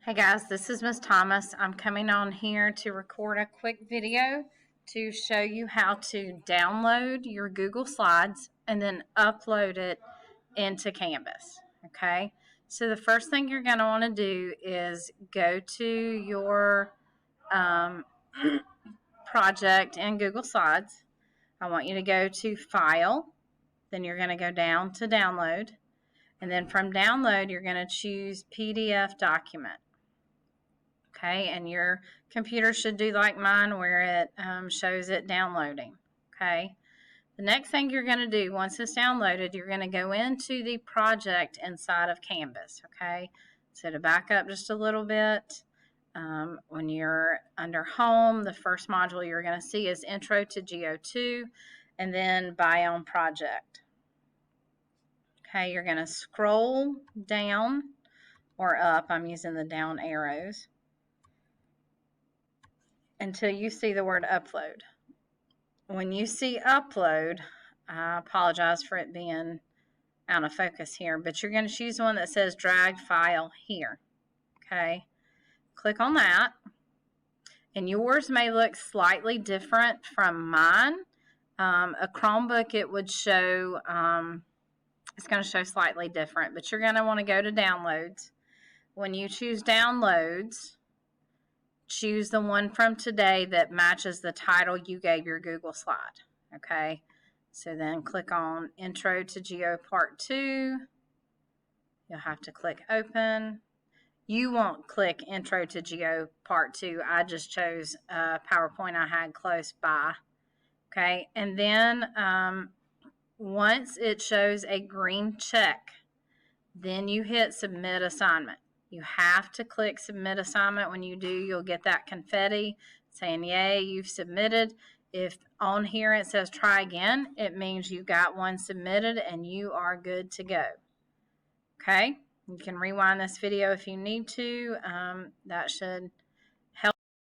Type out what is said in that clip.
Hey guys, this is Miss Thomas. I'm coming on here to record a quick video to show you how to download your Google Slides and then upload it into Canvas. Okay, so the first thing you're going to want to do is go to your project in Google Slides. I want you to go to File, then you're going to go down to Download, and then from Download, you're going to choose PDF Document. Okay, and your computer should do like mine where it shows it downloading. Okay, the next thing you're going to do once it's downloaded, you're going to go into the project inside of Canvas. Okay, so to back up just a little bit, when you're under Home, the first module you're going to see is Intro to GO2 and then Biome Project. Okay, you're going to scroll down or up. I'm using the down arrows until you see the word upload. When you see upload, I apologize for it being out of focus here, but you're going to choose the one that says drag file here. Okay, click on that, and yours may look slightly different from mine. A Chromebook, it would show, it's going to show slightly different, but you're going to want to go to downloads. When you choose downloads, choose the one from today that matches the title you gave your Google slide. Okay, so then click on Intro to Geo Part 2. You'll have to click Open. You won't click Intro to Geo Part 2. I just chose a PowerPoint I had close by. Okay, and then once it shows a green check, then you hit Submit Assignment. You have to click Submit Assignment. When you do, you'll get that confetti saying, yay, you've submitted. If on here it says try again, it means you got one submitted and you are good to go. Okay, you can rewind this video if you need to. That should